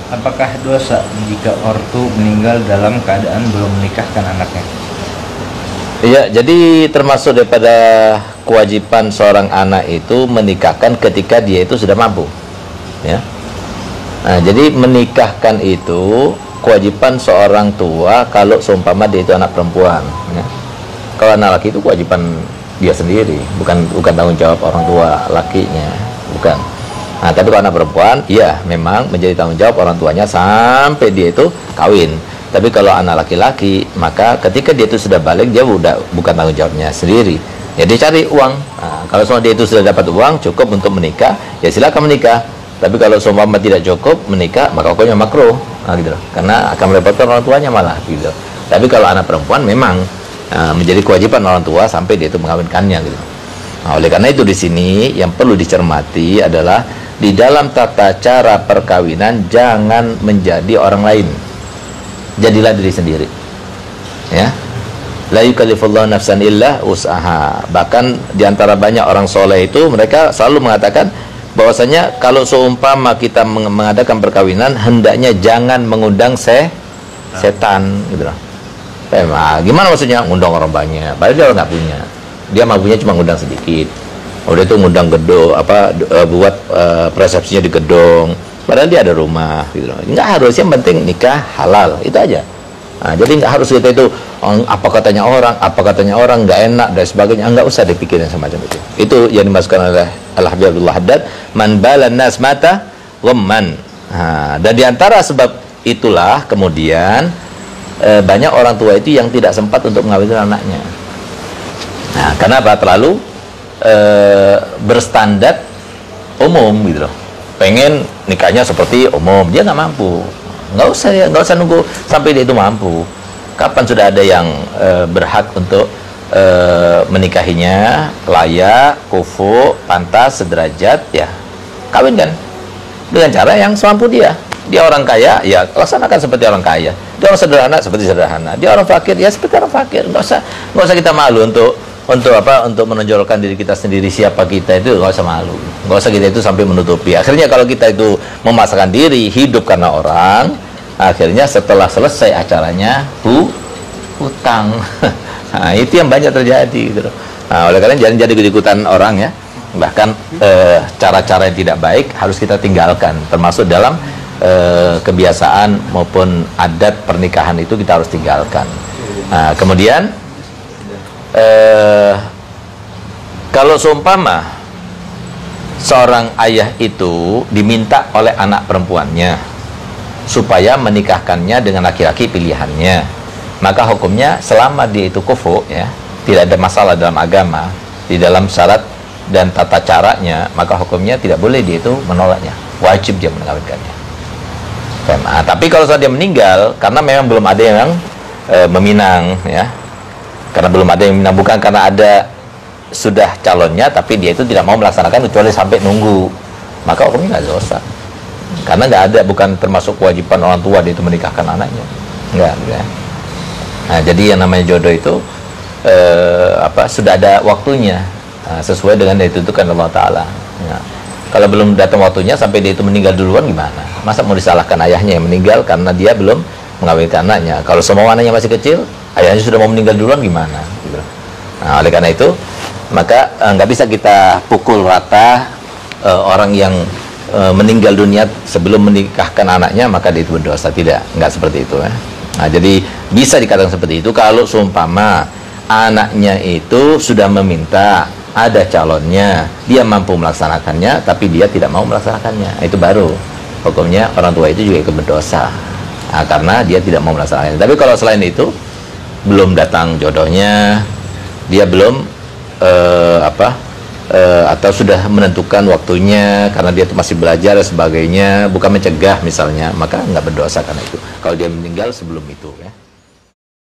Apakah dosa jika ortu meninggal dalam keadaan belum menikahkan anaknya? Iya, jadi termasuk daripada kewajiban seorang anak itu menikahkan ketika dia itu sudah mampu, ya. Nah, jadi menikahkan itu kewajiban seorang tua kalau seumpama dia itu anak perempuan, ya. Kalau anak laki itu kewajiban dia sendiri, bukan tanggung jawab orang tua lakinya, bukan. Nah, tapi kalau anak perempuan, iya memang menjadi tanggung jawab orang tuanya sampai dia itu kawin. Tapi kalau anak laki-laki, maka ketika dia itu sudah balik, dia bukan tanggung jawabnya sendiri. Ya dia cari uang. Nah, kalau semua dia itu sudah dapat uang cukup untuk menikah, ya silakan menikah. Tapi kalau seumpama tidak cukup menikah, maka hukumnya makruh. Nah, gitu loh. Karena akan merepotkan orang tuanya malah gitu. Tapi kalau anak perempuan memang menjadi kewajiban orang tua sampai dia itu mengawinkannya gitu. Nah, oleh karena itu di sini yang perlu dicermati adalah di dalam tata cara perkawinan jangan menjadi orang lain. Jadilah diri sendiri. Ya. La yukallifullahu nafsan illa wus'aha. Bahkan di antara banyak orang soleh itu mereka selalu mengatakan bahwasanya kalau seumpama kita mengadakan perkawinan hendaknya jangan mengundang setan gitu loh. Gimana maksudnya ngundang orang banyak? Padahal dia nggak punya. Dia mampunya cuma ngundang sedikit. Udah itu ngundang gedung buat persepsinya di gedung. Padahal dia ada rumah gitu loh. Nggak harus, yang penting nikah halal, itu aja. Nah, jadi nggak harus kita itu apa katanya orang nggak enak dan sebagainya, nggak usah dipikirin semacam itu. Itu yang dimasukkan oleh Al-Habib Abdullah Haddad, man balan nas mata ghamman. Nah, dan diantara sebab itulah kemudian banyak orang tua itu yang tidak sempat untuk mengawinkan anaknya. Nah, kenapa? Terlalu berstandar umum gitu loh. Pengen nikahnya seperti umum, dia nggak mampu. Nggak usah nunggu sampai dia itu mampu. Kapan sudah ada yang berhak untuk menikahinya, layak, kufu, pantas, sederajat, ya kawinkan dengan cara yang semampu dia. Dia orang kaya, ya laksanakan seperti orang kaya. Dia orang sederhana seperti sederhana. Dia orang fakir, ya seperti orang fakir. Nggak usah kita malu untuk menonjolkan diri kita sendiri, siapa kita itu. Nggak usah malu, nggak usah kita itu sampai menutupi. Akhirnya kalau kita itu memasakkan diri hidup karena orang, akhirnya setelah selesai acaranya hutang. Nah, itu yang banyak terjadi gitu. Nah, oleh karena jangan jadi ikut-ikutan orang ya. Bahkan cara-cara yang tidak baik harus kita tinggalkan, termasuk dalam kebiasaan maupun adat pernikahan itu kita harus tinggalkan. Nah, kemudian kalau seumpama seorang ayah itu diminta oleh anak perempuannya supaya menikahkannya dengan laki-laki pilihannya, maka hukumnya selama dia itu kufu, ya, tidak ada masalah dalam agama, di dalam syarat dan tata caranya, maka hukumnya tidak boleh dia itu menolaknya, wajib dia mengawinkannya. Nah, tapi kalau saat dia meninggal karena memang belum ada yang meminang, ya, karena belum ada yang meminang, bukan karena ada sudah calonnya tapi dia itu tidak mau melaksanakan kecuali sampai nunggu, maka hukumnya nggak dosa, karena nggak ada, bukan termasuk kewajiban orang tua dia itu menikahkan anaknya, nggak ya. Nah, jadi yang namanya jodoh itu sudah ada waktunya, sesuai dengan yang ditentukan Allah Ta'ala. Nah, kalau belum datang waktunya sampai dia itu meninggal duluan gimana? Masa mau disalahkan ayahnya yang meninggal karena dia belum mengawinkan anaknya? Kalau semua anaknya masih kecil, ayahnya sudah mau meninggal duluan gimana? Gitu. Nah, oleh karena itu maka nggak bisa kita pukul rata orang yang meninggal dunia sebelum menikahkan anaknya maka dia itu berdosa. Tidak, nggak seperti itu ya. Nah, jadi bisa dikatakan seperti itu kalau seumpama anaknya itu sudah meminta, ada calonnya, dia mampu melaksanakannya tapi dia tidak mau melaksanakannya, itu baru hukumnya orang tua itu juga ikut berdosa, karena dia tidak mau melaksanakannya. Tapi kalau selain itu belum datang jodohnya, dia belum atau sudah menentukan waktunya karena dia masih belajar dan sebagainya, bukan mencegah misalnya, maka nggak berdosa karena itu kalau dia meninggal sebelum itu ya.